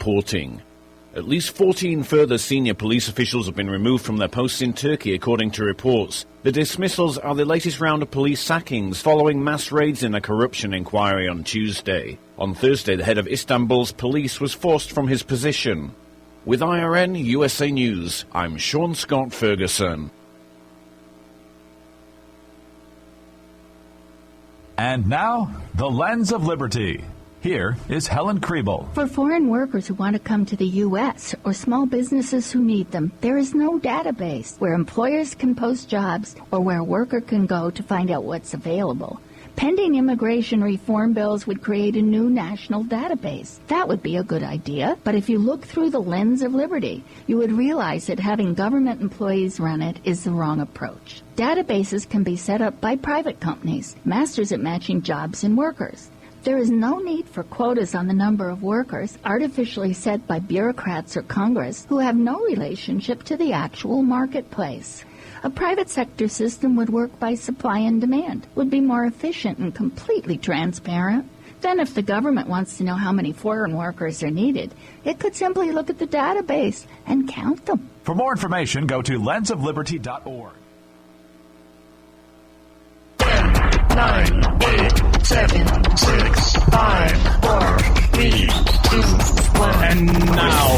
reporting. At least 14 further senior police officials have been removed from their posts in Turkey, according to reports. The dismissals are the latest round of police sackings following mass raids in a corruption inquiry on Tuesday. On Thursday, the head of Istanbul's police was forced from his position. With IRN USA News, I'm Sean Scott Ferguson. And now, the Lens of Liberty. Here is Helen Kriebel. For foreign workers who want to come to the U.S. or small businesses who need them, there is no database where employers can post jobs or where a worker can go to find out what's available. Pending immigration reform bills would create a new national database. That would be a good idea, but if you look through the lens of liberty, you would realize that having government employees run it is the wrong approach. Databases can be set up by private companies, masters at matching jobs and workers. There is no need for quotas on the number of workers artificially set by bureaucrats or Congress who have no relationship to the actual marketplace. A private sector system would work by supply and demand, would be more efficient and completely transparent. Then if the government wants to know how many foreign workers are needed, it could simply look at the database and count them. For more information, go to lensofliberty.org. 9, 8, 7, 6, 5, 4, 3, 2, 1. And now,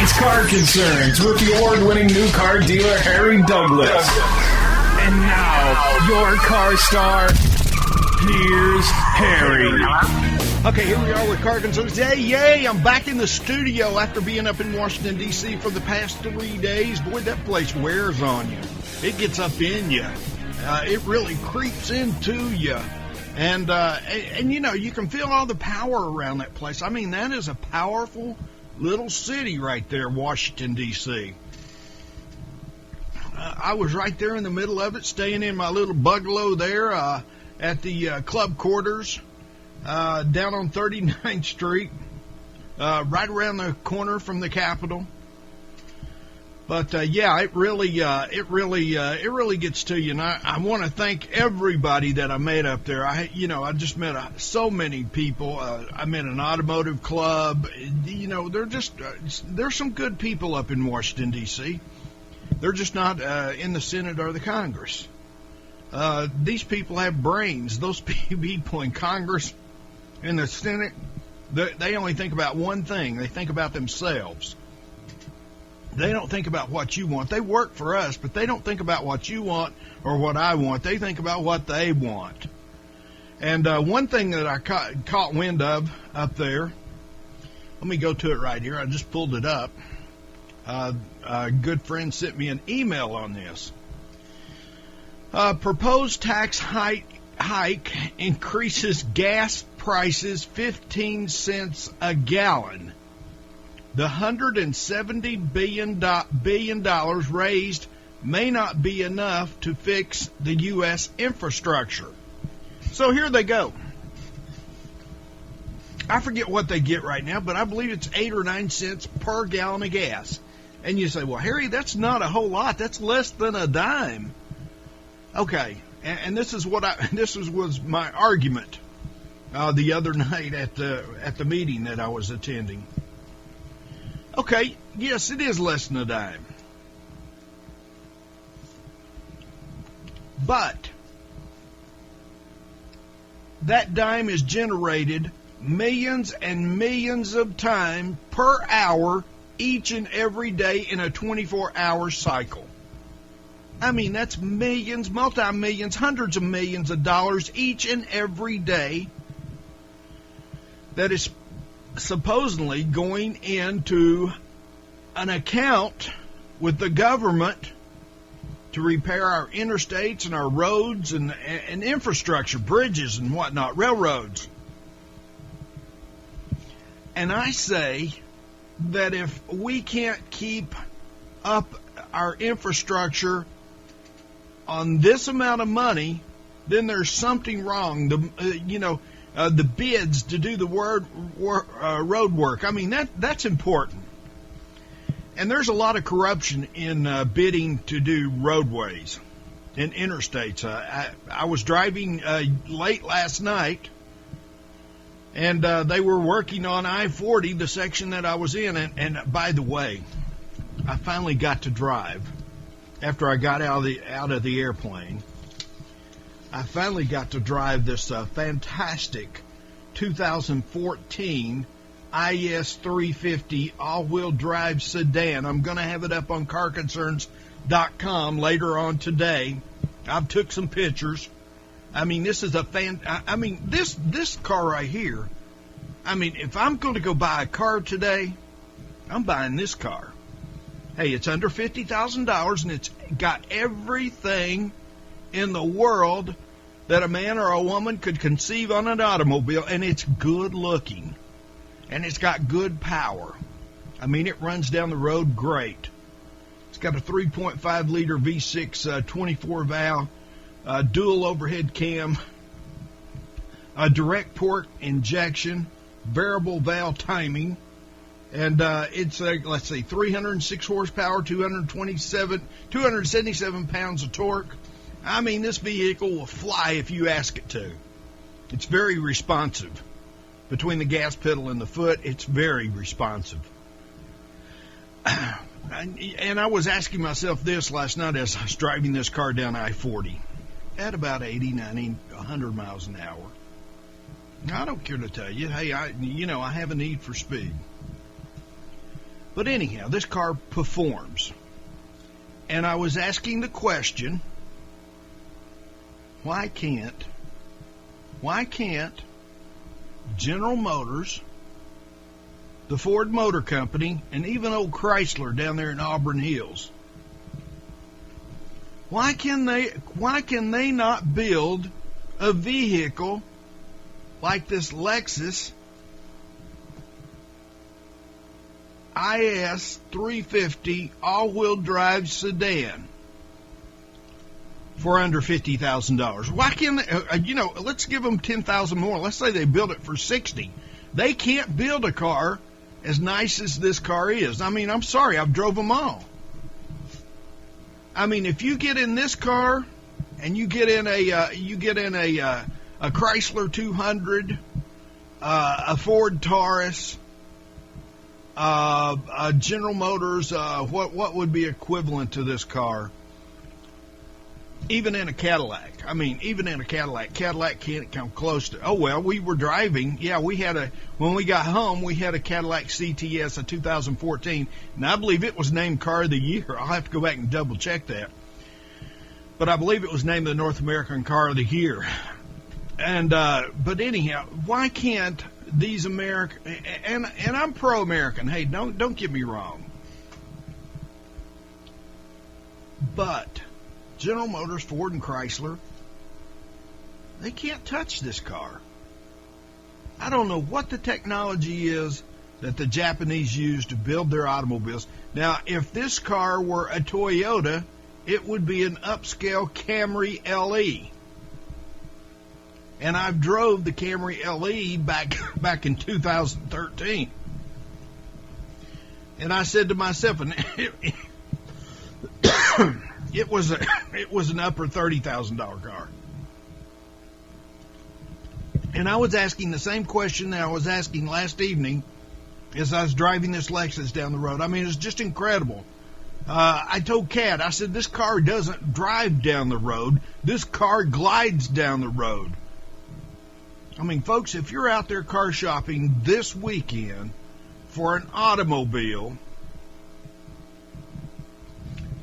it's Car Concerns with the award-winning new car dealer, Harry Douglas. And now, your car star, here's Harry. Okay, here we are with Car Concerns. Yay, I'm back in the studio after being up in Washington, D.C. for the past 3 days. Boy, that place wears on you. It gets up in you. It really creeps into you. And you know, you can feel all the power around that place. I mean, that is a powerful little city right there, Washington, D.C. I was right there in the middle of it, staying in my little bungalow there at the club quarters down on 39th Street, right around the corner from the Capitol. But yeah, it really gets to you. And I want to thank everybody that I met up there. I just met so many people. I met an automotive club. You know, there's some good people up in Washington D.C. They're just not in the Senate or the Congress. These people have brains. Those people in Congress, in the Senate, they only think about one thing. They think about themselves. They don't think about what you want. They work for us, but they don't think about what you want or what I want. They think about what they want. And one thing that I caught wind of up there, let me go to it right here. I just pulled it up. A good friend sent me an email on this. Proposed tax hike increases gas prices 15 cents a gallon. The $170 billion raised may not be enough to fix the U.S. infrastructure. So here they go. I forget what they get right now, but I believe it's 8 or 9 cents per gallon of gas. And you say, well, Harry, that's not a whole lot. That's less than a dime. Okay, and this was my argument the other night at the meeting that I was attending. Okay, yes, it is less than a dime. But that dime is generated millions and millions of times per hour each and every day in a 24-hour cycle. I mean, that's millions, multi-millions, hundreds of millions of dollars each and every day that is supposedly going into an account with the government to repair our interstates and our roads and infrastructure, bridges and whatnot, railroads. And I say that if we can't keep up our infrastructure on this amount of money, then there's something wrong. The bids to do the road work. I mean, that's important. And there's a lot of corruption in bidding to do roadways and interstates. I was driving late last night, And they were working on I-40, the section that I was in. And by the way, I finally got to drive after I got out of the airplane. I finally got to drive this fantastic 2014 IS 350 all-wheel drive sedan. I'm going to have it up on carconcerns.com later on today. I've took some pictures. I mean, this is this car right here. I mean, if I'm going to go buy a car today, I'm buying this car. Hey, it's under $50,000, and it's got everything in the world that a man or a woman could conceive on an automobile, and it's good looking, and it's got good power. I mean, it runs down the road great. It's got a 3.5 liter V6 24 valve, dual overhead cam, a direct port injection, variable valve timing, and it's let's see, 306 horsepower, 277 pounds of torque. I mean, this vehicle will fly if you ask it to. It's very responsive. Between the gas pedal and the foot, it's very responsive. And I was asking myself this last night as I was driving this car down I-40 at about 80, 90, 100 miles an hour. Now, I don't care to tell you, hey, I have a need for speed. But anyhow, this car performs. And I was asking the question, why can't General Motors, the Ford Motor Company, and even old Chrysler down there in Auburn Hills, why can they not build a vehicle like this Lexus IS 350 all-wheel drive sedan for under $50,000? Why can't they, let's give them $10,000 more. Let's say they build it for $60,000. They can't build a car as nice as this car is. I mean, I'm sorry, I've drove them all. I mean, if you get in this car and you get in a Chrysler 200, a Ford Taurus, a General Motors, what would be equivalent to this car? Even in a Cadillac. I mean, even in a Cadillac can't come close to. Oh, well, we were driving. Yeah, when we got home, we had a Cadillac CTS, a 2014, and I believe it was named Car of the Year. I'll have to go back and double check that. But I believe it was named the North American Car of the Year. And, but anyhow, why can't these American, and I'm pro-American. Hey, don't get me wrong. But General Motors, Ford, and Chrysler, they can't touch this car. I don't know what the technology is that the Japanese use to build their automobiles. Now, if this car were a Toyota, it would be an upscale Camry LE. And I've drove the Camry LE back in 2013. And I said to myself, it was an upper $30,000 car. And I was asking the same question that I was asking last evening as I was driving this Lexus down the road. I mean, it's just incredible. I told Kat, I said, this car doesn't drive down the road. This car glides down the road. I mean, folks, if you're out there car shopping this weekend for an automobile,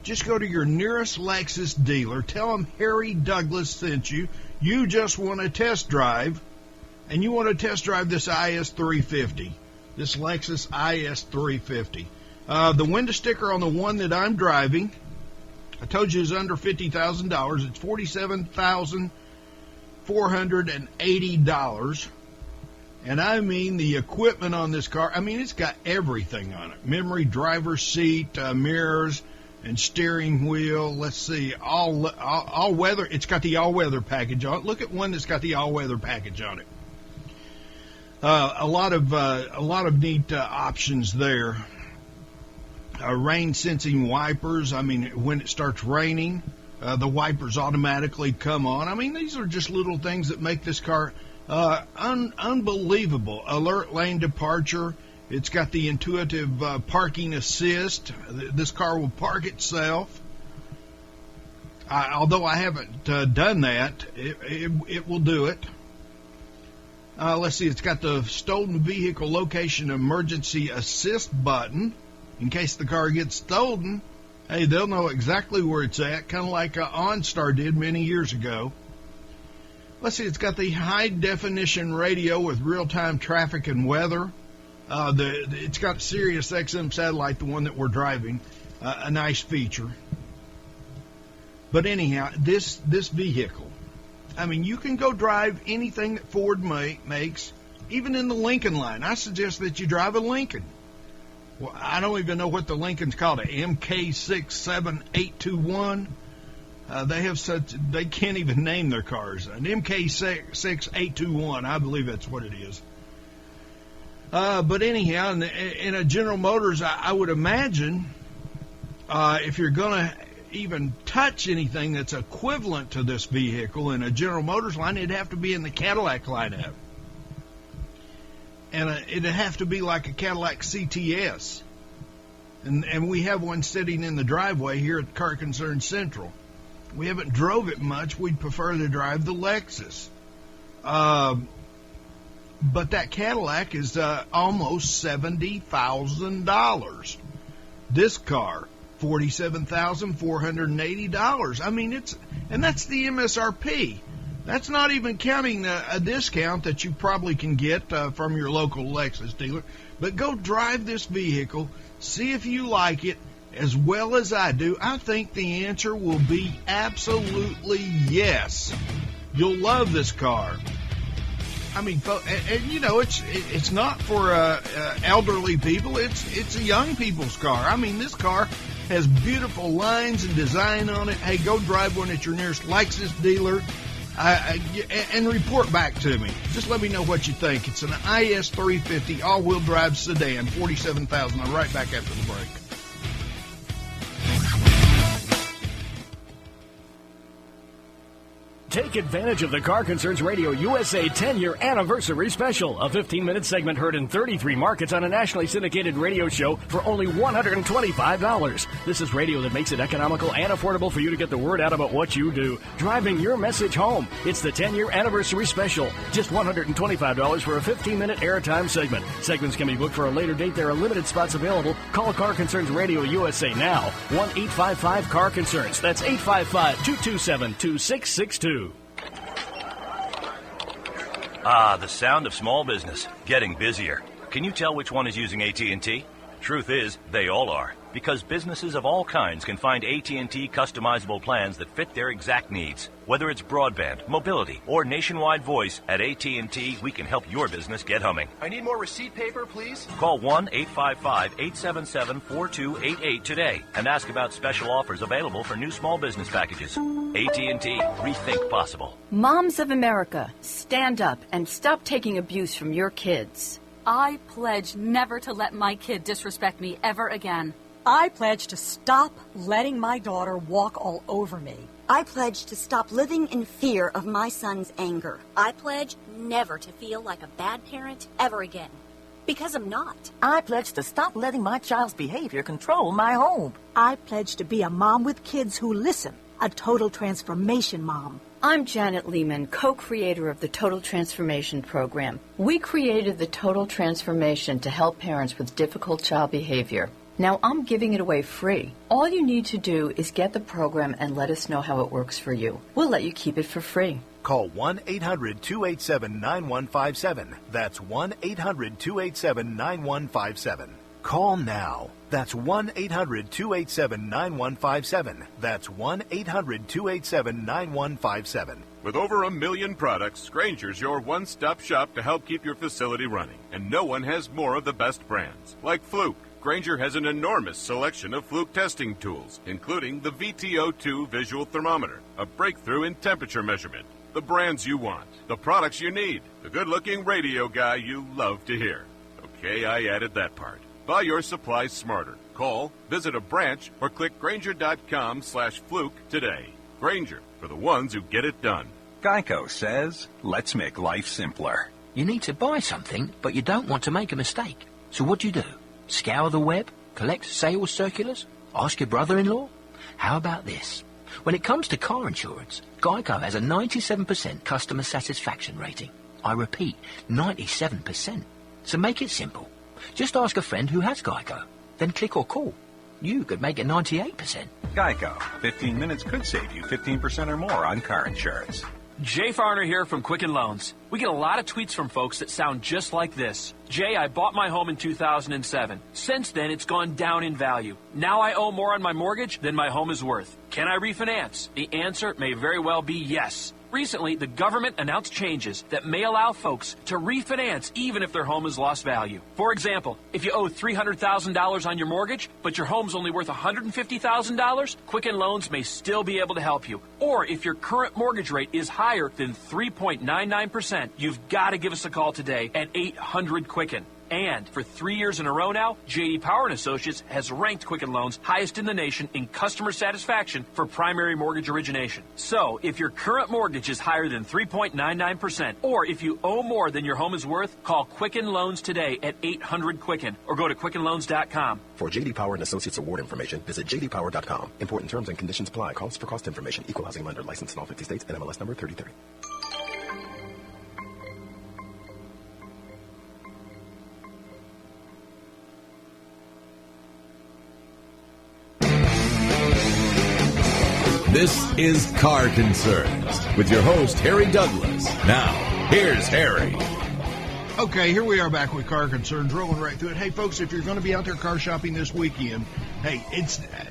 just go to your nearest Lexus dealer. Tell them Harry Douglas sent you. You just want to test drive, and you want to test drive this IS 350, this Lexus IS 350. The window sticker on the one that I'm driving, I told you is under $50,000. It's $47,480. And I mean the equipment on this car. I mean, it's got everything on it. Memory driver's seat, mirrors, and steering wheel. Let's see, all weather. It's got the all weather package on it. Look at one that's got the all weather package on it. A lot of neat options there. Rain sensing wipers. I mean, when it starts raining, the wipers automatically come on. I mean, these are just little things that make this car Unbelievable. Alert lane departure. It's got the intuitive parking assist. This car will park itself. Although I haven't done that, it will do it. Let's see, it's got the stolen vehicle location emergency assist button. In case the car gets stolen, hey, they'll know exactly where it's at, kind of like OnStar did many years ago. Let's see, it's got the high-definition radio with real-time traffic and weather. It's got Sirius XM satellite, the one that we're driving, a nice feature. But anyhow, this vehicle, I mean, you can go drive anything that Ford makes, even in the Lincoln line. I suggest that you drive a Lincoln. Well, I don't even know what the Lincoln's called, a MK67821. They can't even name their cars. An MK6821, I believe that's what it is. But anyhow, in a General Motors, I would imagine if you're going to even touch anything that's equivalent to this vehicle in a General Motors line, it'd have to be in the Cadillac lineup. And it'd have to be like a Cadillac CTS. And we have one sitting in the driveway here at Car Concern Central. We haven't drove it much. We'd prefer to drive the Lexus. But that Cadillac is almost $70,000. This car, $47,480. I mean, and that's the MSRP. That's not even counting a discount that you probably can get from your local Lexus dealer. But go drive this vehicle, see if you like it as well as I do. I think the answer will be absolutely yes. You'll love this car. I mean, and you know, it's not for elderly people. It's a young people's car. I mean, this car has beautiful lines and design on it. Hey, go drive one at your nearest Lexus dealer and report back to me. Just let me know what you think. It's an IS350 all-wheel drive sedan, $47,000. I'll be right back after the break. Take advantage of the Car Concerns Radio USA 10-year anniversary special, a 15-minute segment heard in 33 markets on a nationally syndicated radio show for only $125. This is radio that makes it economical and affordable for you to get the word out about what you do, driving your message home. It's the 10-year anniversary special, just $125 for a 15-minute airtime segment. Segments can be booked for a later date. There are limited spots available. Call Car Concerns Radio USA now, 1-855-CAR-CONCERNS. That's 855-227-2662. Ah, the sound of small business, getting busier. Can you tell which one is using AT&T? Truth is, they all are, because businesses of all kinds can find AT&T customizable plans that fit their exact needs. Whether it's broadband, mobility, or nationwide voice, at AT&T, we can help your business get humming. I need more receipt paper, please. Call 1-855-877-4288 today and ask about special offers available for new small business packages. AT&T, rethink possible. Moms of America, stand up and stop taking abuse from your kids. I pledge never to let my kid disrespect me ever again. I pledge to stop letting my daughter walk all over me. I pledge to stop living in fear of my son's anger. I pledge never to feel like a bad parent ever again. Because I'm not. I pledge to stop letting my child's behavior control my home. I pledge to be a mom with kids who listen, a total transformation mom. I'm Janet Lehman, co-creator of the Total Transformation Program. We created the Total Transformation to help parents with difficult child behavior. Now I'm giving it away free. All you need to do is get the program and let us know how it works for you. We'll let you keep it for free. Call 1-800-287-9157. That's 1-800-287-9157. Call now. That's 1-800-287-9157. That's 1-800-287-9157. With over 1 million products, Grainger's your one-stop shop to help keep your facility running. And no one has more of the best brands. Like Fluke, Grainger has an enormous selection of Fluke testing tools, including the VTO2 visual thermometer, a breakthrough in temperature measurement. The brands you want, the products you need, the good-looking radio guy you love to hear. Okay, I added that part. Buy your supplies smarter. Call, visit a branch, or click Grainger.com/Fluke today. Grainger, for the ones who get it done. Geico says, let's make life simpler. You need to buy something, but you don't want to make a mistake. So what do? Scour the web? Collect sales circulars? Ask your brother-in-law? How about this? When it comes to car insurance, Geico has a 97% customer satisfaction rating. I repeat, 97%. So make it simple. Just ask a friend who has Geico. Then click or call. You could make it 98%. Geico. 15 minutes could save you 15% or more on car insurance. Jay Farner here from Quicken Loans. We get a lot of tweets from folks that sound just like this. Jay, I bought my home in 2007. Since then, it's gone down in value. Now I owe more on my mortgage than my home is worth. Can I refinance? The answer may very well be yes. Recently, the government announced changes that may allow folks to refinance even if their home has lost value. For example, if you owe $300,000 on your mortgage, but your home's only worth $150,000, Quicken Loans may still be able to help you. Or if your current mortgage rate is higher than 3.99%, you've got to give us a call today at 800-QUICKEN. And for 3 years in a row now, J.D. Power & Associates has ranked Quicken Loans highest in the nation in customer satisfaction for primary mortgage origination. So, if your current mortgage is higher than 3.99%, or if you owe more than your home is worth, call Quicken Loans today at 800-QUICKEN or go to QuickenLoans.com. For J.D. Power & Associates award information, visit jdpower.com. Important terms and conditions apply. Calls for cost information. Equal housing lender. Licensed in all 50 states. NMLS number 3030. This is Car Concerns with your host, Harry Douglas. Now, here's Harry. Okay, here we are back with Car Concerns, rolling right through it. Hey, folks, if you're going to be out there car shopping this weekend, hey,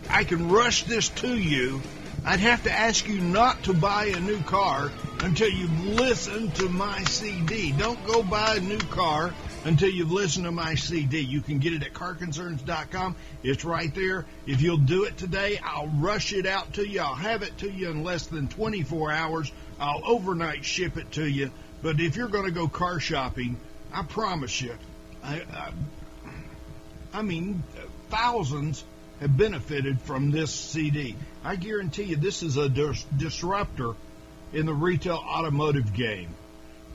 I can rush this to you. I'd have to ask you not to buy a new car until you've listened to my CD. Don't go buy a new car until you've listened to my CD. You can get it at carconcerns.com. It's right there. If you'll do it today, I'll rush it out to you. I'll have it to you in less than 24 hours. I'll overnight ship it to you. But if you're going to go car shopping, I promise you, I mean, thousands have benefited from this CD. I guarantee you this is a disruptor in the retail automotive game.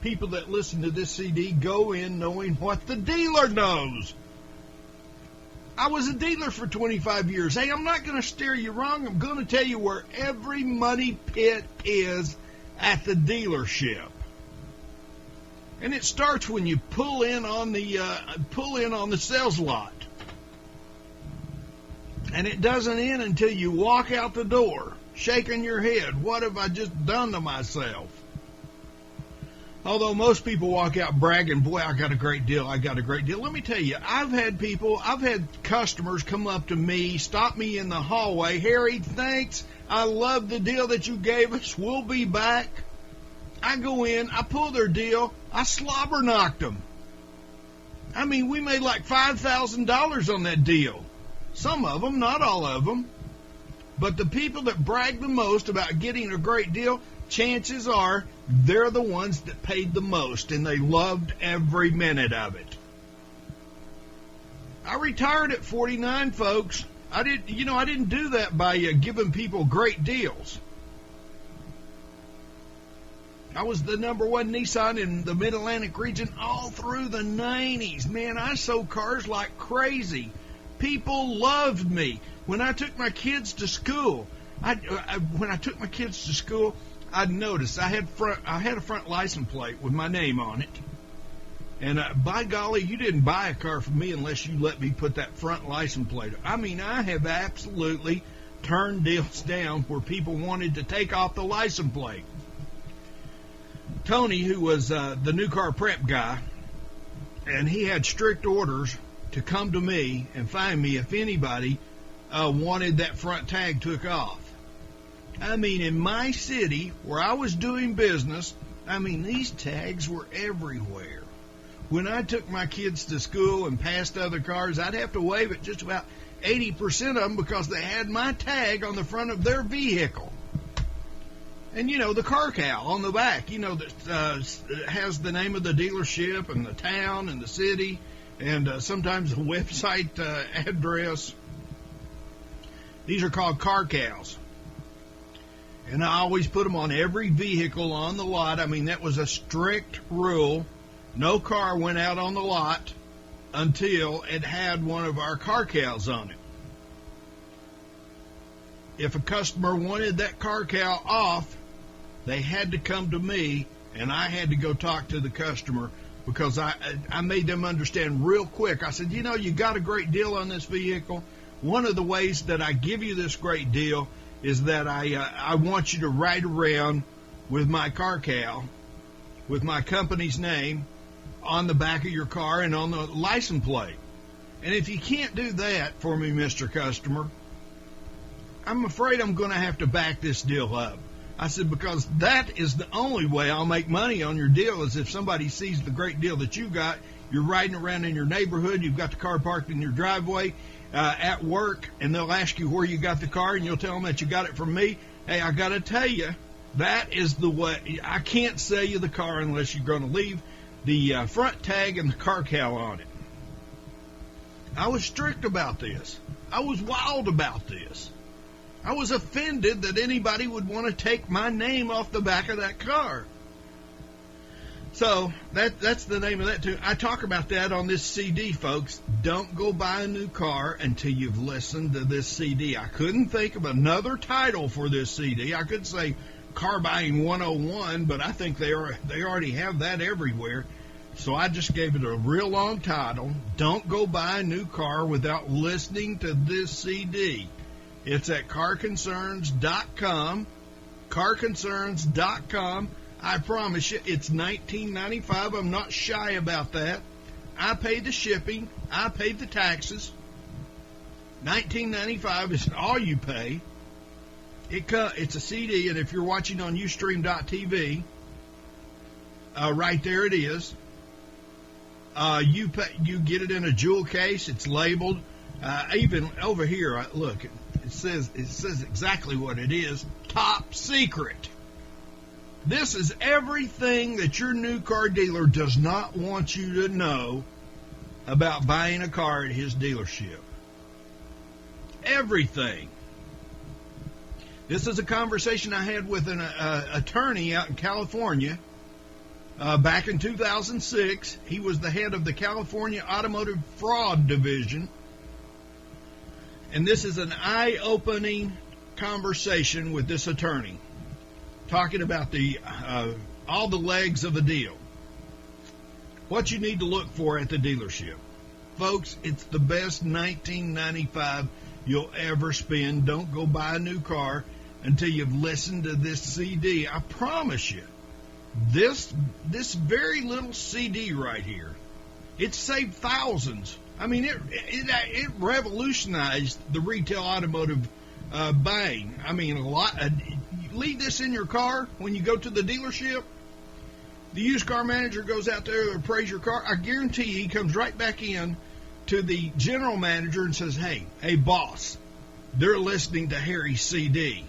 People that listen to this CD go in knowing what the dealer knows. I was a dealer for 25 years. Hey, I'm not going to steer you wrong. I'm going to tell you where every money pit is at the dealership. And it starts when you pull in on the sales lot. And it doesn't end until you walk out the door, shaking your head. What have I just done to myself? Although most people walk out bragging, boy, I got a great deal, I got a great deal. Let me tell you, I've had customers come up to me, stop me in the hallway. Harry, thanks. I love the deal that you gave us. We'll be back. I go in, I pull their deal, I slobber knocked them. I mean, we made like $5,000 on that deal. Some of them, not all of them. But the people that brag the most about getting a great deal, chances are they're the ones that paid the most, and they loved every minute of it. I retired at 49, folks. I didn't do that by giving people great deals. I was the #1 Nissan in the Mid-Atlantic region all through the 90s. Man, I sold cars like crazy. People loved me. When I took my kids to school, I'd notice I had a front license plate with my name on it. And by golly, you didn't buy a car from me unless you let me put that front license plate. I mean, I have absolutely turned deals down where people wanted to take off the license plate. Tony, who was the new car prep guy, and he had strict orders to come to me and find me if anybody wanted that front tag took off. I mean, in my city where I was doing business, I mean, these tags were everywhere. When I took my kids to school and passed other cars, I'd have to wave at just about 80% of them because they had my tag on the front of their vehicle. And, the car cow on the back, that has the name of the dealership and the town and the city and sometimes the website address. These are called car cows. And I always put them on every vehicle on the lot. I mean, that was a strict rule. No car went out on the lot until it had one of our car cows on it. If a customer wanted that car cow off, they had to come to me, and I had to go talk to the customer, because I made them understand real quick. I said, you got a great deal on this vehicle. One of the ways that I give you this great deal is that I want you to ride around with my car cow, with my company's name on the back of your car and on the license plate. And if you can't do that for me, Mr. Customer, I'm afraid I'm going to have to back this deal up. I said, because that is the only way I'll make money on your deal, is if somebody sees the great deal that you got. You're riding around in your neighborhood, you've got the car parked in your driveway, at work, and they'll ask you where you got the car, and you'll tell them that you got it from me. Hey, I got to tell you, that is the way. I can't sell you the car unless you're going to leave the front tag and the car cow on it. I was strict about this. I was wild about this. I was offended that anybody would want to take my name off the back of that car. So that's the name of that too. I talk about that on this CD, folks. Don't go buy a new car until you've listened to this CD. I couldn't think of another title for this CD. I could say Car Buying 101, but I think they already have that everywhere. So I just gave it a real long title. Don't go buy a new car without listening to this CD. It's at carconcerns.com. Carconcerns.com. I promise you, it's $19.95. I'm not shy about that. I paid the shipping. I paid the taxes. $19.95 is all you pay. It's a CD, and if you're watching on Ustream.tv, right there it is. You get it in a jewel case. It's labeled. Even over here, look, it says exactly what it is. Top secret. This is everything that your new car dealer does not want you to know about buying a car at his dealership. Everything. This is a conversation I had with an attorney out in California back in 2006. He was the head of the California Automotive Fraud Division. And this is an eye-opening conversation with this attorney, talking about all the legs of a deal. What you need to look for at the dealership. Folks, it's the best $19.95 you'll ever spend. Don't go buy a new car until you've listened to this CD. I promise you, this very little CD right here, it saved thousands. I mean, it revolutionized the retail automotive buying. I mean, a lot. Leave this in your car when you go to the dealership. The used car manager goes out there to appraise your car. I guarantee you he comes right back in to the general manager and says, hey, boss, they're listening to Harry's CD.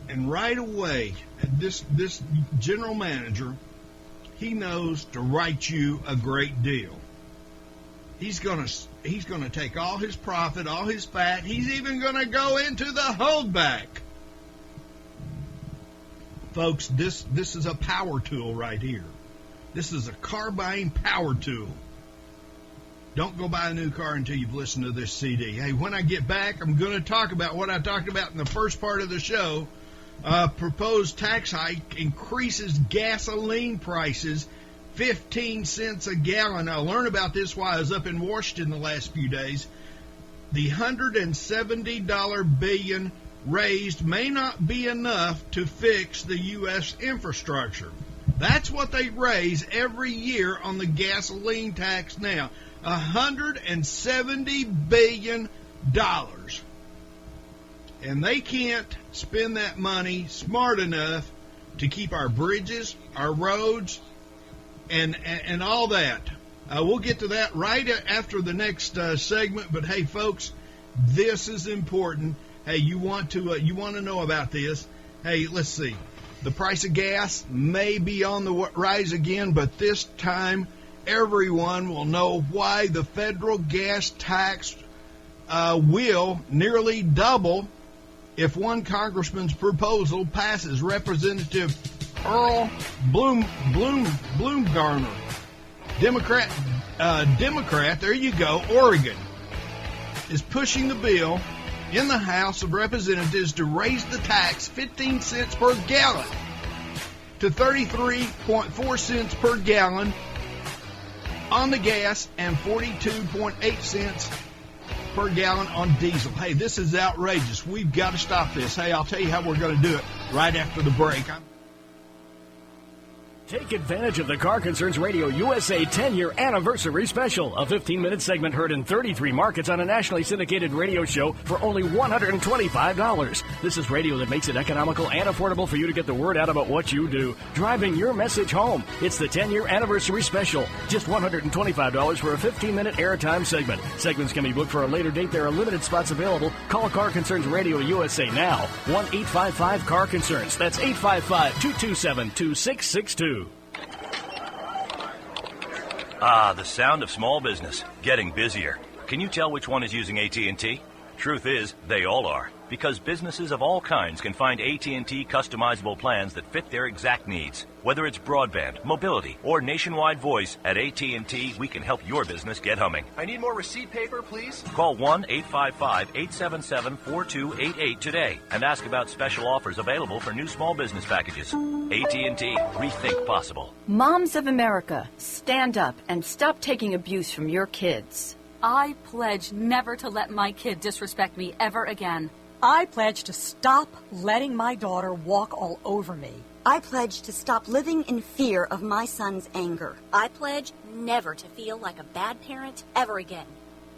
And right away, this general manager, he knows to write you a great deal. He's gonna take all his profit, all his fat. He's even gonna go into the holdback. Folks, this is a power tool right here. This is a car buying power tool. Don't go buy a new car until you've listened to this CD. Hey, when I get back, I'm going to talk about what I talked about in the first part of the show. Proposed tax hike increases gasoline prices 15 cents a gallon. I'll learn about this while I was up in Washington the last few days. The $170 billion raised may not be enough to fix the U.S. infrastructure. That's what they raise every year on the gasoline tax now. $170 billion. And they can't spend that money smart enough to keep our bridges, our roads, and all that. We'll get to that right after the next segment. But hey, folks, this is important. Hey, you want to know about this? Hey, let's see. The price of gas may be on the rise again, but this time everyone will know why the federal gas tax will nearly double if one congressman's proposal passes. Representative Earl Bloomgarner, Democrat, there you go, Oregon, is pushing the bill in the House of Representatives to raise the tax 15 cents per gallon to 33.4 cents per gallon on the gas and 42.8 cents per gallon on diesel. Hey, this is outrageous. We've got to stop this. Hey, I'll tell you how we're going to do it right after the break. Take advantage of the Car Concerns Radio USA 10-year anniversary special. A 15-minute segment heard in 33 markets on a nationally syndicated radio show for only $125. This is radio that makes it economical and affordable for you to get the word out about what you do. Driving your message home. It's the 10-year anniversary special. Just $125 for a 15-minute airtime segment. Segments can be booked for a later date. There are limited spots available. Call Car Concerns Radio USA now. 1-855-CAR-CONCERNS. That's 855-227-2662. Ah, the sound of small business getting busier. Can you tell which one is using AT&T? Truth is, they all are, because businesses of all kinds can find AT&T customizable plans that fit their exact needs. Whether it's broadband, mobility, or nationwide voice, at AT&T, we can help your business get humming. I need more receipt paper, please. Call 1-855-877-4288 today and ask about special offers available for new small business packages. AT&T, rethink possible. Moms of America, stand up and stop taking abuse from your kids. I pledge never to let my kid disrespect me ever again. I pledge to stop letting my daughter walk all over me. I pledge to stop living in fear of my son's anger. I pledge never to feel like a bad parent ever again.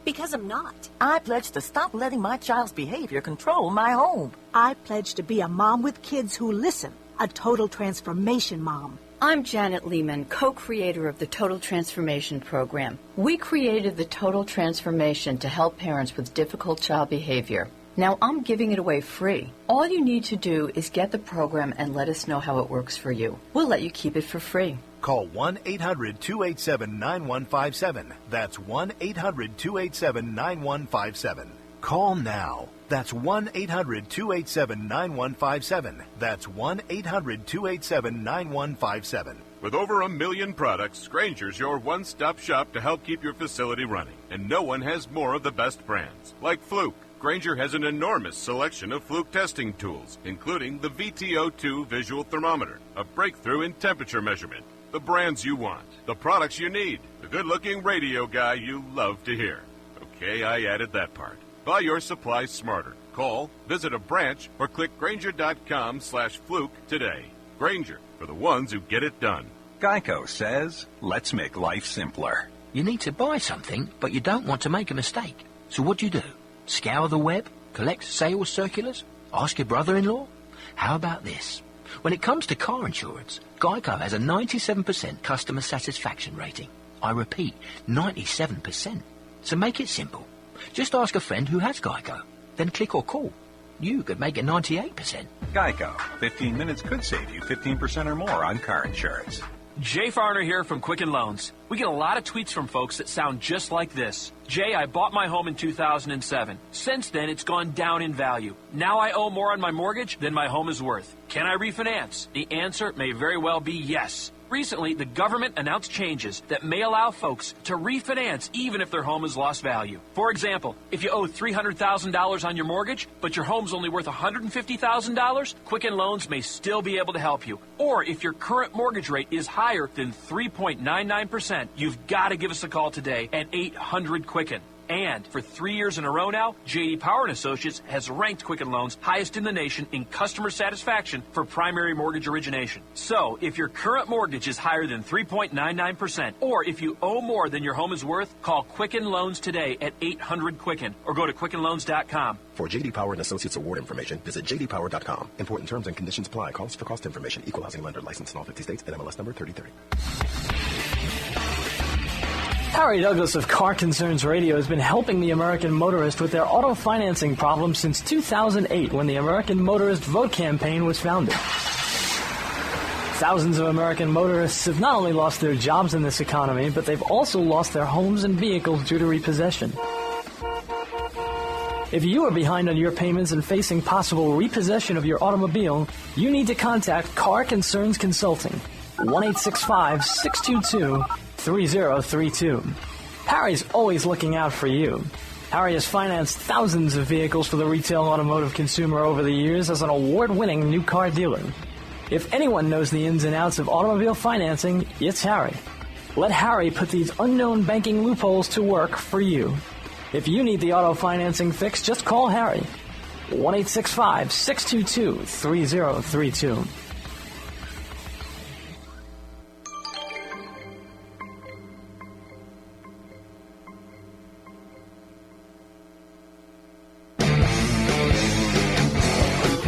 Because I'm not. I pledge to stop letting my child's behavior control my home. I pledge to be a mom with kids who listen, a total transformation mom. I'm Janet Lehman, co-creator of the Total Transformation Program. We created the Total Transformation to help parents with difficult child behavior. Now I'm giving it away free. All you need to do is get the program and let us know how it works for you. We'll let you keep it for free. Call 1-800-287-9157. That's 1-800-287-9157. Call now. That's 1-800-287-9157. That's 1-800-287-9157. With over 1 million products, Grainger's your one-stop shop to help keep your facility running. And no one has more of the best brands. Like Fluke, Grainger has an enormous selection of Fluke testing tools, including the VTO2 visual thermometer, a breakthrough in temperature measurement. The brands you want, the products you need, the good-looking radio guy you love to hear. Okay, I added that part. Buy your supplies smarter. Call, visit a branch, or click Grainger.com/Fluke today. Grainger, for the ones who get it done. Geico says, let's make life simpler. You need to buy something, but you don't want to make a mistake. So what do? Scour the web? Collect sales circulars? Ask your brother-in-law? How about this? When it comes to car insurance, Geico has a 97% customer satisfaction rating. I repeat, 97%. So make it simple. Just ask a friend who has Geico. Then click or call. You could make it 98%. Geico. 15 minutes could save you 15% or more on car insurance. Jay Farner here from Quicken Loans. We get a lot of tweets from folks that sound just like this. Jay, I bought my home in 2007. Since then, it's gone down in value. Now I owe more on my mortgage than my home is worth. Can I refinance? The answer may very well be yes. Recently, the government announced changes that may allow folks to refinance even if their home has lost value. For example, if you owe $300,000 on your mortgage, but your home's only worth $150,000, Quicken Loans may still be able to help you. Or if your current mortgage rate is higher than 3.99%, you've got to give us a call today at 800-QUICKEN. And for 3 years in a row now, J.D. Power & Associates has ranked Quicken Loans highest in the nation in customer satisfaction for primary mortgage origination. So, if your current mortgage is higher than 3.99%, or if you owe more than your home is worth, call Quicken Loans today at 800-QUICKEN or go to QuickenLoans.com. For J.D. Power & Associates award information, visit jdpower.com. Important terms and conditions apply. Calls for cost information. Equal housing lender. Licensed in all 50 states. NMLS number 3030. Harry Douglas of Car Concerns Radio has been helping the American motorist with their auto financing problems since 2008 when the American Motorist Vote Campaign was founded. Thousands of American motorists have not only lost their jobs in this economy, but they've also lost their homes and vehicles due to repossession. If you are behind on your payments and facing possible repossession of your automobile, you need to contact Car Concerns Consulting, 1-865-622-3032. Harry's always looking out for you. Harry has financed thousands of vehicles for the retail automotive consumer over the years as an award-winning new car dealer. If anyone knows the ins and outs of automobile financing, it's Harry. Let Harry put these unknown banking loopholes to work for you. If you need the auto financing fix, just call Harry. 1-865-622-3032.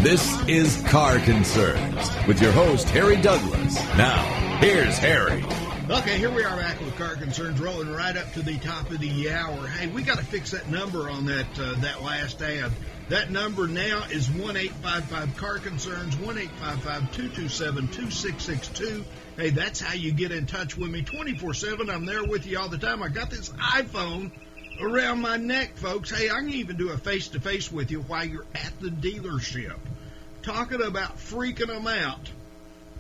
This is Car Concerns with your host, Harry Douglas. Now, here's Harry. Okay, here we are back with Car Concerns, rolling right up to the top of the hour. Hey, we got to fix that number on that last ad. That number now is 1-855-CAR-CONCERNS, 1-855-227-2662. Hey, that's how you get in touch with me 24/7. I'm there with you all the time. I got this iPhone around my neck, folks. Hey, I can even do a face-to-face with you while you're at the dealership. Talking about freaking them out.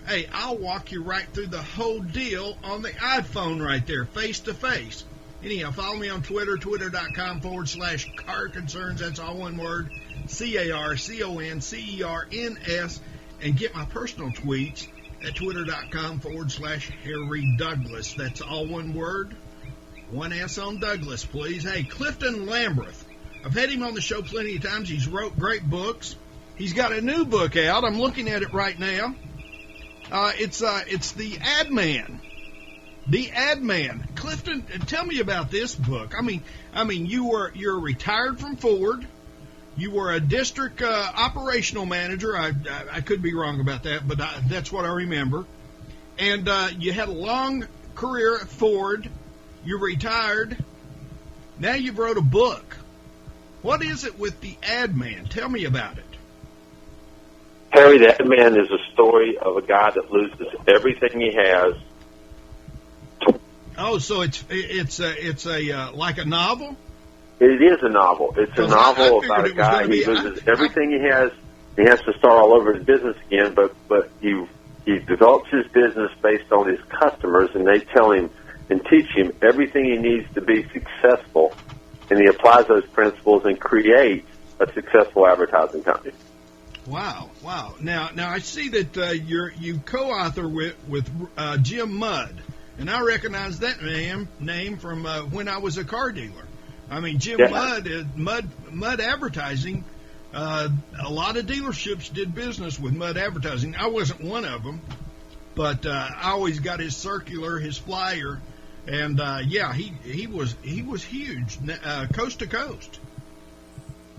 Hey, I'll walk you right through the whole deal on the iPhone right there, face-to-face. Anyhow, follow me on Twitter, twitter.com/Car Concerns. That's all one word, CARCONCERNS. And get my personal tweets at twitter.com/Harry Douglas. That's all one word. One S on Douglas, please. Hey, Clifton Lambreth. I've had him on the show plenty of times. He's wrote great books. He's got a new book out. I'm looking at it right now. It's The Ad Man. The Ad Man. Clifton, tell me about this book. I mean, you're retired from Ford. You were a district operational manager. I could be wrong about that, but that's what I remember. And you had a long career at Ford. You retired. Now you've wrote a book. What is it with The Ad Man? Tell me about it. Harry, The Ad Man is a story of a guy that loses everything he has. Oh, so it's like a novel? It is a novel. It's a novel about a guy who loses everything he has. He has to start all over his business again, but he develops his business based on his customers, and they tell him and teach him everything he needs to be successful, and he applies those principles and creates a successful advertising company. Wow. Now I see that you co-author with Jim Mudd, and I recognize that name from when I was a car dealer. I mean, Jim Mudd Advertising. A lot of dealerships did business with Mudd Advertising. I wasn't one of them, but I always got his circular, his flyer, and he was huge, coast to coast.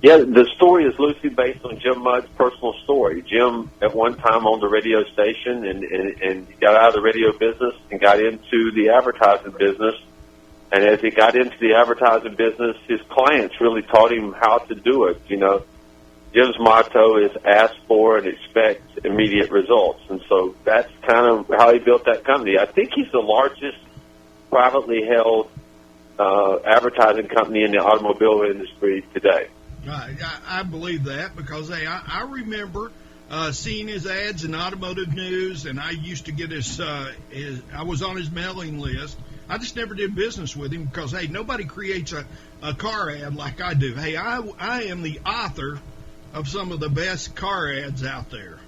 Yeah, the story is loosely based on Jim Mudd's personal story. Jim, at one time, owned a radio station, and he got out of the radio business and got into the advertising business. And as he got into the advertising business, his clients really taught him how to do it. You know, Jim's motto is ask for and expect immediate results. And so that's kind of how he built that company. I think he's the largest privately held advertising company in the automobile industry today. I believe that because, hey, I remember seeing his ads in Automotive News, and I used to get I was on his mailing list. I just never did business with him because, hey, nobody creates a car ad like I do. Hey, I am the author of some of the best car ads out there.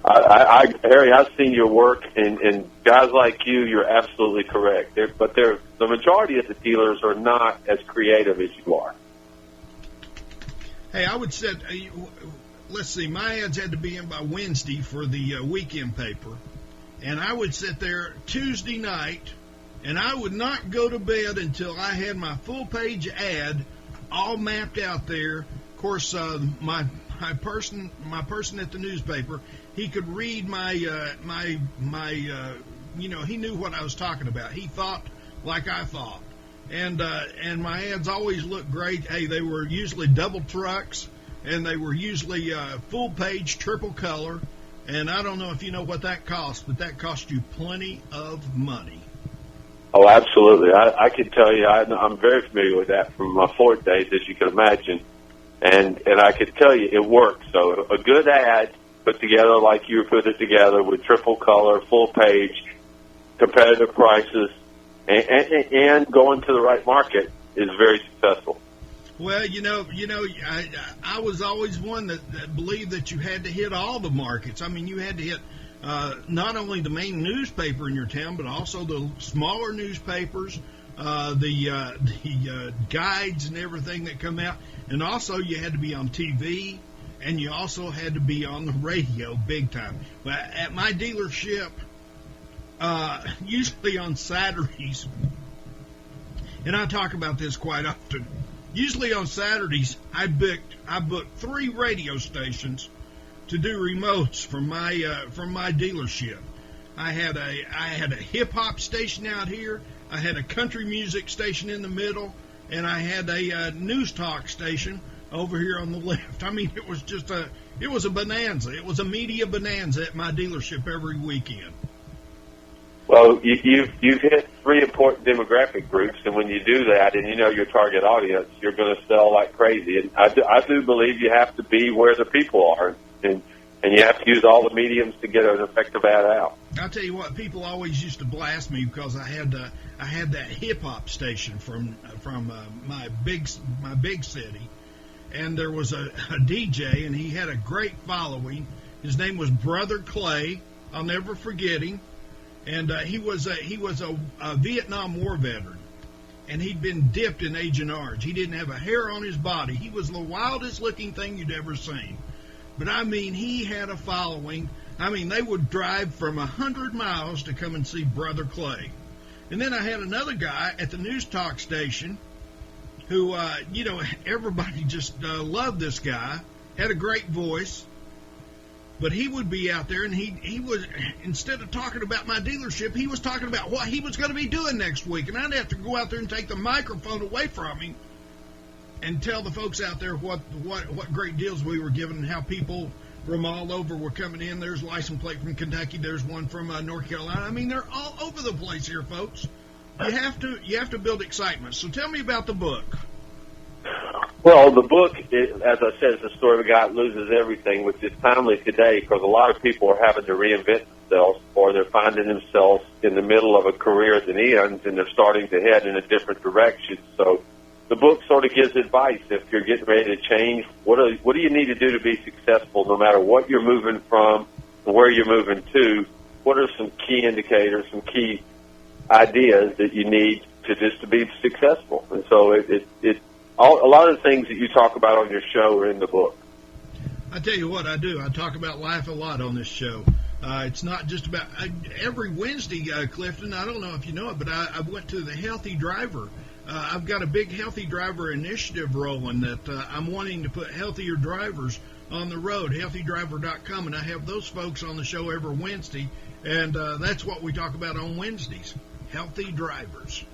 Harry, I've seen your work, and guys like you, you're absolutely correct. But the majority of the dealers are not as creative as you are. Hey, I would say, let's see, my ads had to be in by Wednesday for the weekend paper, and I would sit there Tuesday night, and I would not go to bed until I had my full-page ad all mapped out there. Of course, my person at the newspaper, he could read my he knew what I was talking about. He thought like I thought. And my ads always looked great. Hey, they were usually double trucks, and they were usually full page, triple color. And I don't know if you know what that cost, but that cost you plenty of money. Oh, absolutely. I can tell you, I'm very familiar with that from my Ford days, as you can imagine. And I can tell you, it works. So a good ad put together like you put it together with triple color, full page, competitive prices, and going to the right market is very successful. Well, I was always one that believed that you had to hit all the markets. I mean, you had to hit not only the main newspaper in your town, but also the smaller newspapers, the guides and everything that come out. And also you had to be on TV, and you also had to be on the radio big time. But at my dealership, usually on Saturdays, and I talk about this quite often, usually on Saturdays, I booked 3 radio stations to do remotes from my dealership. I had a hip hop station out here. I had a country music station in the middle, and I had a news talk station over here on the left. I mean, it was a bonanza. It was a media bonanza at my dealership every weekend. Well, you've hit 3 important demographic groups, and when you do that, and you know your target audience, you're going to sell like crazy. And I do believe you have to be where the people are, and you have to use all the mediums to get an effective ad out. I'll tell you what, people always used to blast me because I had that hip hop station from my big city, and there was a DJ, and he had a great following. His name was Brother Clay. I'll never forget him. And he was a Vietnam War veteran, and he'd been dipped in Agent Orange. He didn't have a hair on his body. He was the wildest looking thing you'd ever seen. But I mean, he had a following. I mean, they would drive from 100 miles to come and see Brother Clay. And then I had another guy at the news talk station who, everybody just loved this guy, had a great voice. But he would be out there, and he was, instead of talking about my dealership, he was talking about what he was going to be doing next week. And I'd have to go out there and take the microphone away from him and tell the folks out there what great deals we were giving and how people from all over were coming in. There's a license plate from Kentucky. There's one from North Carolina. I mean, they're all over the place here, folks. You have to build excitement. So tell me about the book. Well, the book, as I said, is the story of a guy that loses everything, which is timely today because a lot of people are having to reinvent themselves, or they're finding themselves in the middle of a career that ends, and they're starting to head in a different direction. So the book sort of gives advice if you're getting ready to change. What do you need to do to be successful, no matter what you're moving from and where you're moving to? What are some key indicators, some key ideas that you need to be successful? And so a lot of the things that you talk about on your show are in the book. I tell you what I do. I talk about life a lot on this show. It's not just about every Wednesday, Clifton. I don't know if you know it, but I went to the Healthy Driver. I've got a big Healthy Driver initiative rolling that I'm wanting to put healthier drivers on the road, healthydriver.com, and I have those folks on the show every Wednesday, and that's what we talk about on Wednesdays, healthy drivers.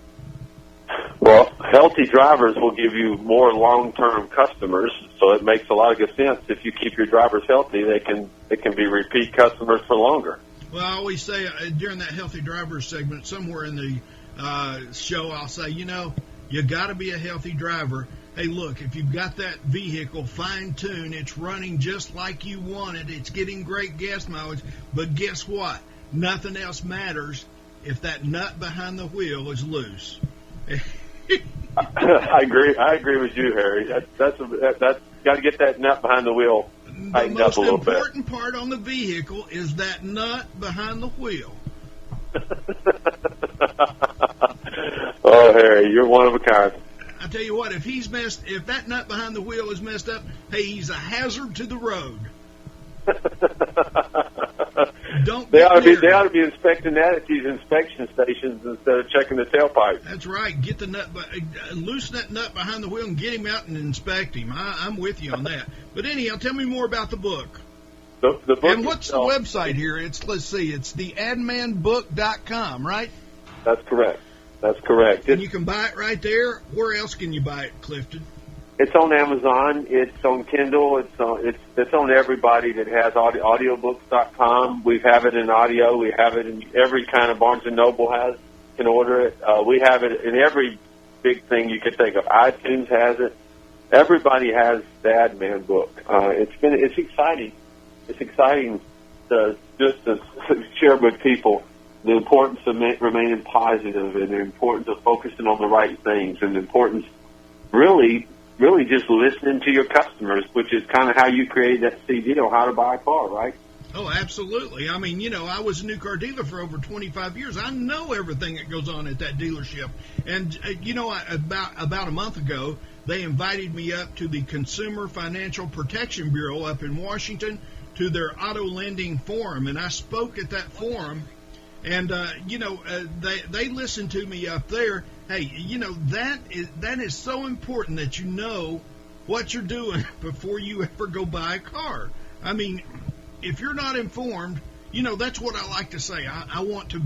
Well, healthy drivers will give you more long-term customers, so it makes a lot of good sense. If you keep your drivers healthy, they can be repeat customers for longer. Well, I always say during that Healthy Drivers segment, somewhere in the show, I'll say, you got to be a healthy driver. Hey, look, if you've got that vehicle fine-tuned, it's running just like you want it, it's getting great gas mileage, but guess what? Nothing else matters if that nut behind the wheel is loose. I agree with you, Harry. That's got to get that nut behind the wheel tightened up a little bit. The most important part on the vehicle is that nut behind the wheel. Oh, Harry, you're one of a kind. I tell you what, if that nut behind the wheel is messed up, hey, he's a hazard to the road. They ought to be inspecting that at these inspection stations instead of checking the tailpipe. That's right. Get the nut, loosen that nut behind the wheel and get him out and inspect him. I'm with you on that. But anyhow, tell me more about the book. The book. And what's the website here? Let's see. It's the admanbook.com, right? That's correct. And you can buy it right there. Where else can you buy it, Clifton? It's on Amazon. It's on Kindle. It's on everybody that has audiobooks.com. We have it in audio. We have it in every kind of Barnes & Noble has. can order it. We have it in every big thing you can think of. iTunes has it. Everybody has the Ad Man book. It's exciting. It's exciting to share with people the importance of remaining positive and the importance of focusing on the right things and the importance really just listening to your customers, which is kind of how you created that CD on how to buy a car, right? Oh, absolutely. I mean, I was a new car dealer for over 25 years. I know everything that goes on at that dealership. And, about a month ago, they invited me up to the Consumer Financial Protection Bureau up in Washington to their auto lending forum. And I spoke at that forum. And, they listened to me up there. Hey, that is so important that you know what you're doing before you ever go buy a car. I mean, if you're not informed, that's what I like to say. I want to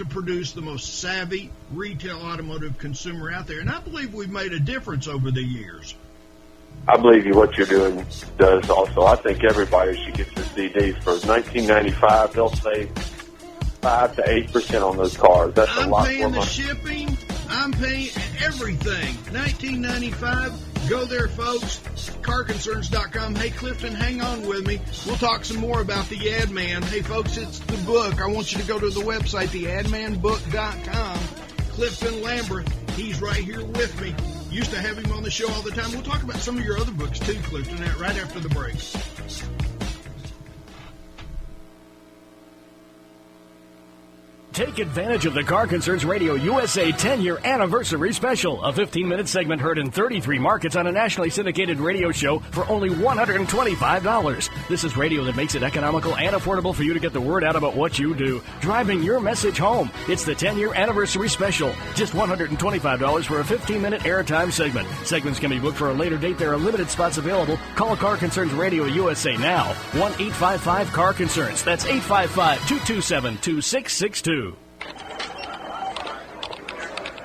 produce the most savvy retail automotive consumer out there. And I believe we've made a difference over the years. I believe what you're doing does also. I think everybody should get the CD. For $19.95, they'll save 5 to 8% on those cars. That's a lot more money. I'm paying the shipping. I'm paying everything. $19.95. Go there, folks. CarConcerns.com. Hey, Clifton, hang on with me. We'll talk some more about the Ad Man. Hey, folks, it's the book. I want you to go to the website, theadmanbook.com. Clifton Lambreth, he's right here with me. Used to have him on the show all the time. We'll talk about some of your other books, too, Clifton, right after the break. Take advantage of the Car Concerns Radio USA 10-year anniversary special, a 15-minute segment heard in 33 markets on a nationally syndicated radio show for only $125. This is radio that makes it economical and affordable for you to get the word out about what you do, driving your message home. It's the 10-year anniversary special, just $125 for a 15-minute airtime segment. Segments can be booked for a later date. There are limited spots available. Call Car Concerns Radio USA now, 1-855-CAR-CONCERNS. That's 855-227-2662.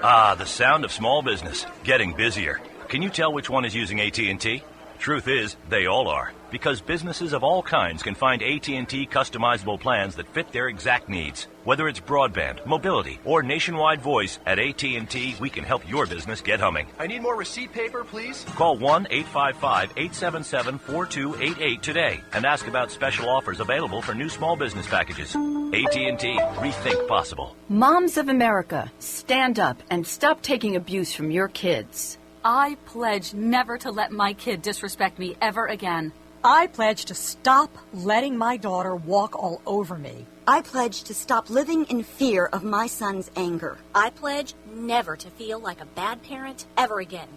Ah, the sound of small business, getting busier. Can you tell which one is using AT&T? Truth is, they all are, because businesses of all kinds can find AT&T customizable plans that fit their exact needs. Whether it's broadband, mobility, or nationwide voice, at AT&T, we can help your business get humming. I need more receipt paper, please. Call 1-855-877-4288 today and ask about special offers available for new small business packages. AT&T, rethink possible. Moms of America, stand up and stop taking abuse from your kids. I pledge never to let my kid disrespect me ever again. I pledge to stop letting my daughter walk all over me. I pledge to stop living in fear of my son's anger. I pledge never to feel like a bad parent ever again.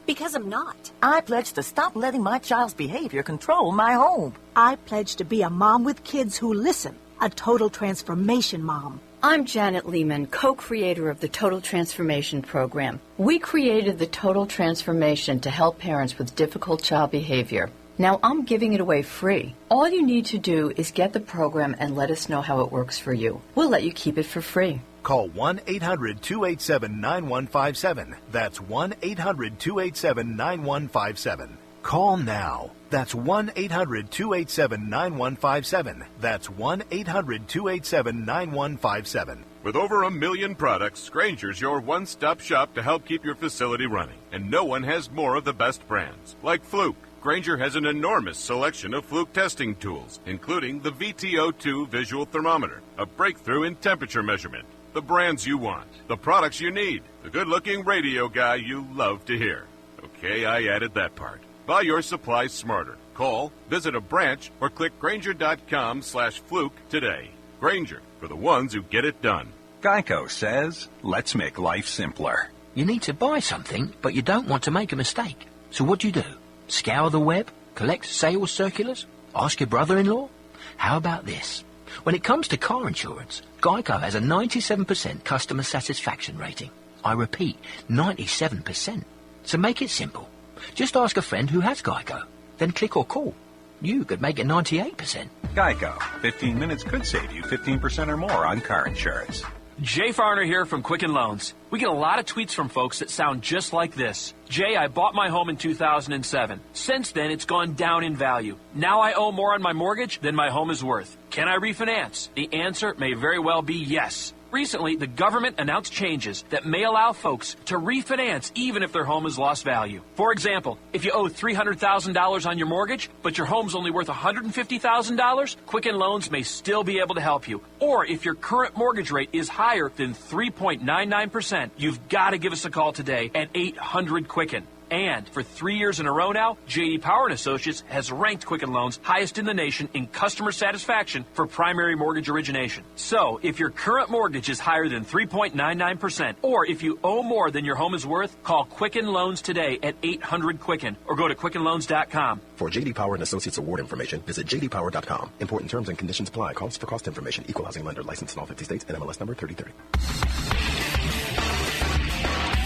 Because I'm not. I pledge to stop letting my child's behavior control my home. I pledge to be a mom with kids who listen, a total transformation mom. I'm Janet Lehman, co-creator of the Total Transformation Program. We created the Total Transformation to help parents with difficult child behavior. Now I'm giving it away free. All you need to do is get the program and let us know how it works for you. We'll let you keep it for free. Call 1-800-287-9157. That's 1-800-287-9157. Call now. That's 1-800-287-9157. That's 1-800-287-9157. With over 1 million products, Grainger's your one-stop shop to help keep your facility running. And no one has more of the best brands. Like Fluke, Grainger has an enormous selection of Fluke testing tools, including the VTO2 visual thermometer, a breakthrough in temperature measurement. The brands you want, the products you need, the good-looking radio guy you love to hear. Okay, I added that part. Buy your supplies smarter. Call, visit a branch, or click Grainger.com/Fluke today. Grainger, for the ones who get it done. Geico says, let's make life simpler. You need to buy something, but you don't want to make a mistake. So what do? Scour the web? Collect sales circulars? Ask your brother-in-law? How about this? When it comes to car insurance, Geico has a 97% customer satisfaction rating. I repeat, 97%. So make it simple. Just ask a friend who has Geico. Then click or call. You could make it 98%. Geico. 15 minutes could save you 15% or more on car insurance. Jay Farner here from Quicken Loans. We get a lot of tweets from folks that sound just like this. Jay, I bought my home in 2007. Since then, it's gone down in value. Now I owe more on my mortgage than my home is worth. Can I refinance? The answer may very well be yes. Recently, the government announced changes that may allow folks to refinance even if their home has lost value. For example, if you owe $300,000 on your mortgage, but your home's only worth $150,000, Quicken Loans may still be able to help you. Or if your current mortgage rate is higher than 3.99%, you've got to give us a call today at 800-QUICKEN. And for 3 years in a row now, J.D. Power & Associates has ranked Quicken Loans highest in the nation in customer satisfaction for primary mortgage origination. So, if your current mortgage is higher than 3.99%, or if you owe more than your home is worth, call Quicken Loans today at 800-QUICKEN or go to QuickenLoans.com. For J.D. Power & Associates award information, visit jdpower.com. Important terms and conditions apply. Calls for cost information. Equalizing lender. Licensed in all 50 states. NMLS number 3030.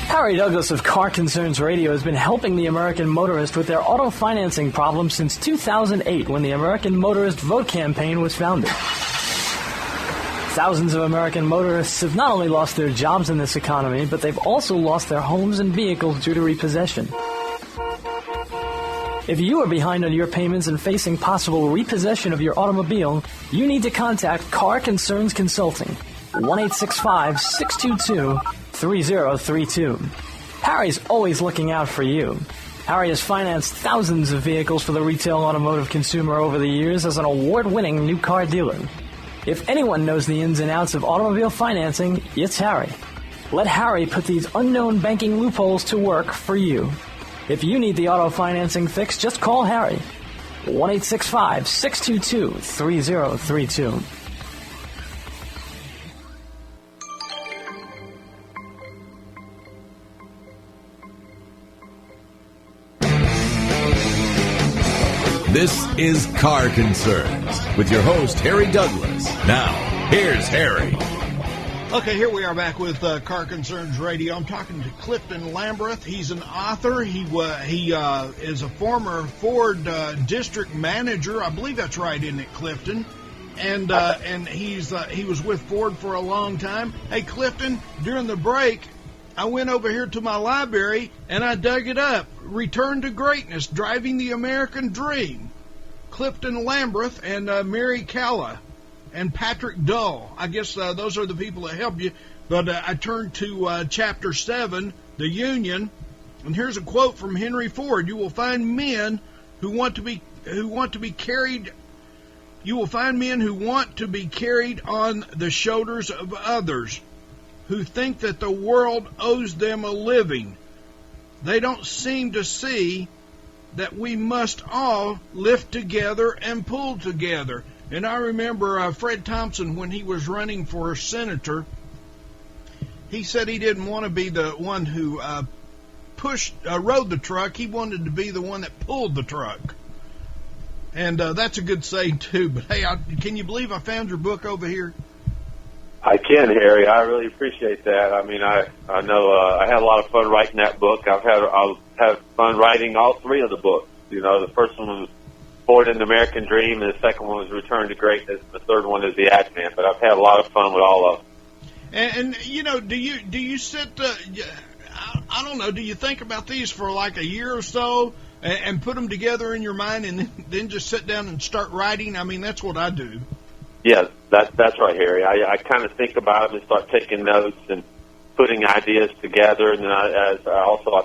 Harry Douglas of Car Concerns Radio has been helping the American motorist with their auto financing problems since 2008, when the American Motorist Vote Campaign was founded. Thousands of American motorists have not only lost their jobs in this economy, but they've also lost their homes and vehicles due to repossession. If you are behind on your payments and facing possible repossession of your automobile, you need to contact Car Concerns Consulting, 1-865-622-3032. Harry's always looking out for you. Harry has financed thousands of vehicles for the retail automotive consumer over the years as an award-winning new car dealer. If anyone knows the ins and outs of automobile financing, it's Harry. Let Harry put these unknown banking loopholes to work for you. If you need the auto financing fix, just call Harry. 1-865-622-3032. This is Car Concerns with your host, Harry Douglas. Now, here's Harry. Okay, here we are back with Car Concerns Radio. I'm talking to Clifton Lambreth. He's an author. He is a former Ford district manager. I believe that's right, isn't it, Clifton? And he was with Ford for a long time. Hey, Clifton, during the break, I went over here to my library and I dug it up. Return to Greatness, Driving the American Dream. Clifton Lambreth and Mary Calla and Patrick Dull. I guess those are the people that help you. But I turned to Chapter 7, The Union, and here's a quote from Henry Ford. You will find men who want to be carried. You will find men who want to be carried on the shoulders of others, who think that the world owes them a living. They don't seem to see that we must all lift together and pull together. And I remember Fred Thompson, when he was running for senator, he said he didn't want to be the one who rode the truck. He wanted to be the one that pulled the truck. And that's a good saying, too. But, hey, can you believe I found your book over here? I can, Harry. I really appreciate that. I mean, I know I had a lot of fun writing that book. I've had fun writing all three of the books. You know, the first one was Ford and the American Dream, and the second one was Return to Greatness, and the third one is The Ad Man. But I've had a lot of fun with all of them. And you know, do you sit? I don't know. Do you think about these for like a year or so and put them together in your mind, and then just sit down and start writing? I mean, that's what I do. Yeah, that's right, Harry. I kind of think about them and start taking notes and putting ideas together, and then I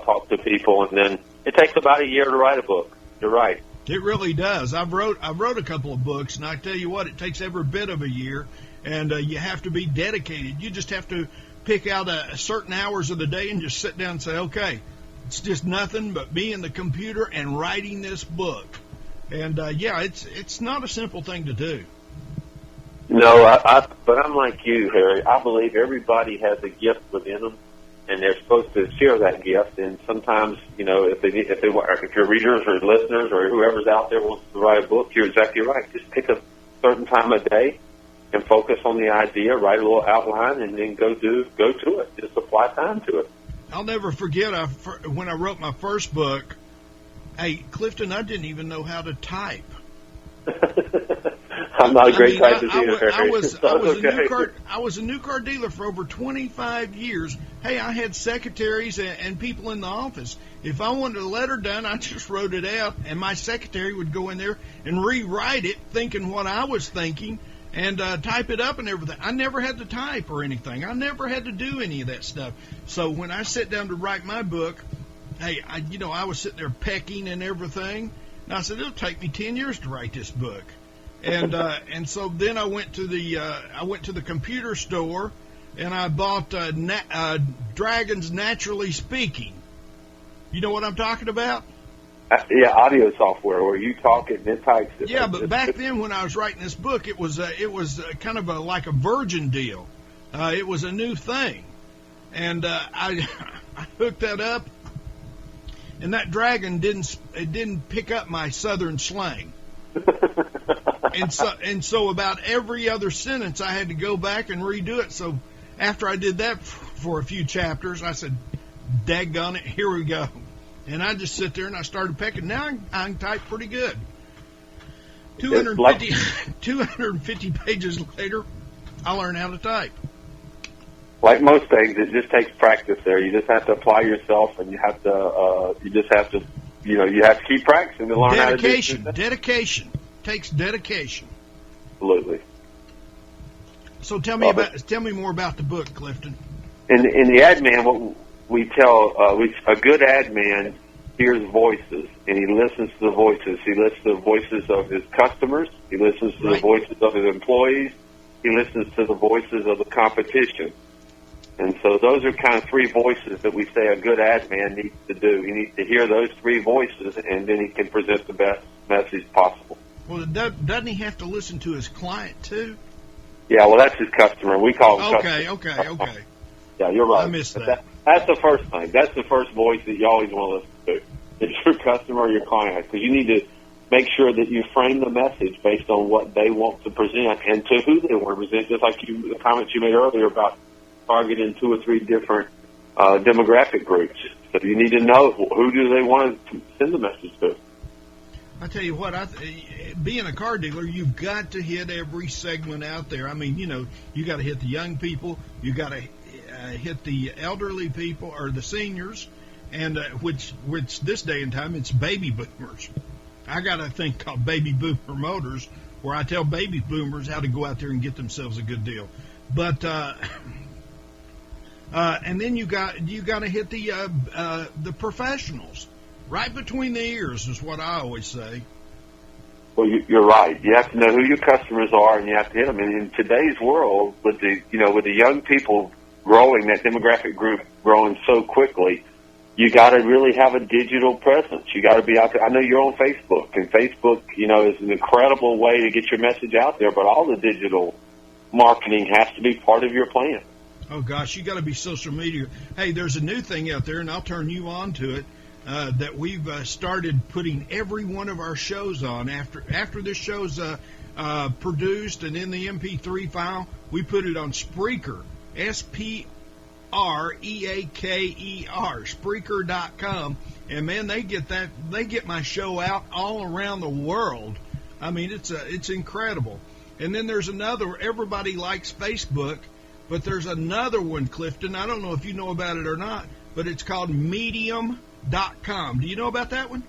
talk to people, and then it takes about a year to write a book. You're right. It really does. I've wrote a couple of books, and I tell you what, it takes every bit of a year, and you have to be dedicated. You just have to pick out certain hours of the day and just sit down and say, okay, it's just nothing but me and the computer and writing this book. And it's not a simple thing to do. No, but I'm like you, Harry. I believe everybody has a gift within them, and they're supposed to share that gift. And sometimes, you know, if your readers or listeners or whoever's out there wants to write a book, you're exactly right. Just pick a certain time of day and focus on the idea, write a little outline, and then go to it. Just apply time to it. I'll never forget when I wrote my first book. Hey, Clifton, I didn't even know how to type. I'm not a great typist either, Harry. I was a new car dealer for over 25 years. Hey, I had secretaries and people in the office. If I wanted a letter done, I just wrote it out, and my secretary would go in there and rewrite it, thinking what I was thinking, and type it up and everything. I never had to type or anything. I never had to do any of that stuff. So when I sat down to write my book, hey, I was sitting there pecking and everything. And I said, it'll take me 10 years to write this book. And so then I went to the computer store, and I bought Dragons Naturally Speaking. You know what I'm talking about? Yeah, audio software where you talk it and it types it. Yeah, but back then when I was writing this book, it was kind of like a virgin deal. It was a new thing, and I hooked that up, and that Dragon didn't pick up my Southern slang. and so about every other sentence I had to go back and redo it. So after I did that for a few chapters, I said, daggone it, here we go. And I just sit there and I started pecking. Now I can type pretty good. 250 pages later, I learned how to type. Like most things, it just takes practice there. You just have to apply yourself, and you have to keep practicing to learn how to do it. Dedication. Takes dedication. Absolutely. So tell me more about the book, Clifton. In the ad man, what we tell a good ad man hears voices, and he listens to the voices. He listens to the voices of his customers. He listens to the voices of his employees. He listens to the voices of the competition. And so those are kind of three voices that we say a good ad man needs to do. He needs to hear those three voices, and then he can present the best message possible. Well, doesn't he have to listen to his client, too? Yeah, well, that's his customer. We call him customer. Okay. Yeah, you're right. I missed that. That's the first thing. That's the first voice that you always want to listen to. It's your customer or your client, because you need to make sure that you frame the message based on what they want to present and to who they want to present, just like the comments you made earlier about targeting 2 or 3 different demographic groups. So you need to know who do they want to send the message to. I tell you what, being a car dealer, you've got to hit every segment out there. I mean, you got to hit the young people, you got to hit the elderly people or the seniors, and which this day and time it's baby boomers. I got a thing called Baby Boomer Motors, where I tell baby boomers how to go out there and get themselves a good deal. But and then you got to hit the professionals. Right between the ears is what I always say. Well, you're right. You have to know who your customers are, and you have to hit them. And in today's world, with the young people growing, that demographic group growing so quickly, you got to really have a digital presence. You got to be out there. I know you're on Facebook, and Facebook, is an incredible way to get your message out there. But all the digital marketing has to be part of your plan. Oh gosh, you got to be social media. Hey, there's a new thing out there, and I'll turn you on to it. That we've started putting every one of our shows on. After this show's produced and in the MP3 file, we put it on Spreaker, Spreaker, Spreaker.com, and man, they get my show out all around the world. I mean, it's incredible. And then there's another. Everybody likes Facebook, but there's another one, Clifton. I don't know if you know about it or not, but it's called Medium.com. Do you know about that one?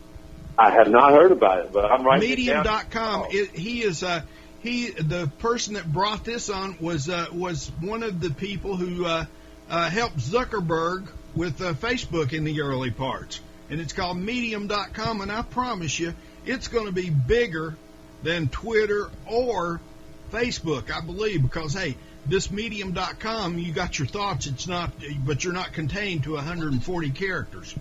I have not heard about it, but I'm writing Medium.com. The person that brought this on was one of the people who helped Zuckerberg with Facebook in the early parts, and it's called Medium.com. And I promise you, it's going to be bigger than Twitter or Facebook, I believe, because hey, this Medium.com, you got your thoughts. It's not, but you're not contained to 140 characters.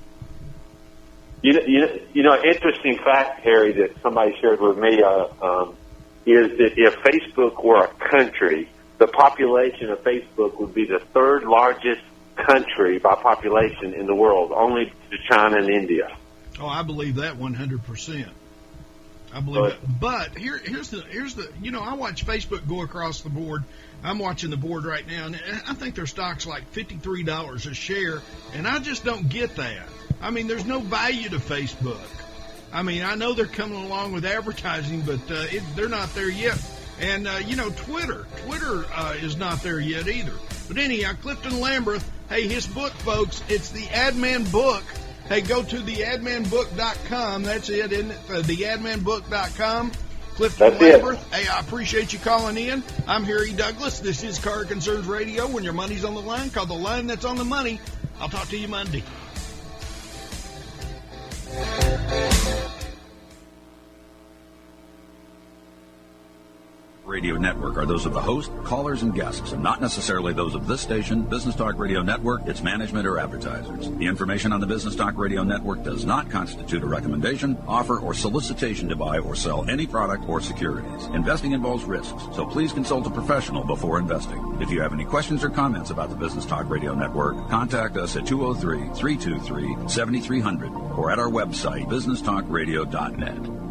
Interesting fact, Harry, that somebody shared with me is that if Facebook were a country, the population of Facebook would be the 3rd largest country by population in the world, only to China and India. Oh, I believe that 100%. I believe that. But here's the I watch Facebook go across the board. I'm watching the board right now, and I think their stock's like $53 a share, and I just don't get that. I mean, there's no value to Facebook. I mean, I know they're coming along with advertising, but they're not there yet. And, Twitter is not there yet either. But anyhow, Clifton Lambreth, hey, his book, folks, it's the Ad Man Book. Hey, go to theadmanbook.com. That's it, isn't it? Theadmanbook.com. Clifton Lambreth, hey, I appreciate you calling in. I'm Harry Douglas. This is Car Concerns Radio. When your money's on the line, call the line that's on the money. I'll talk to you Monday. Radio Network are those of the host, callers, and guests, and not necessarily those of this station, Business Talk Radio Network, its management, or advertisers. The information on the Business Talk Radio Network does not constitute a recommendation, offer, or solicitation to buy or sell any product or securities. Investing involves risks, so please consult a professional before investing. If you have any questions or comments about the Business Talk Radio Network, contact us at 203-323-7300 or at our website, businesstalkradio.net.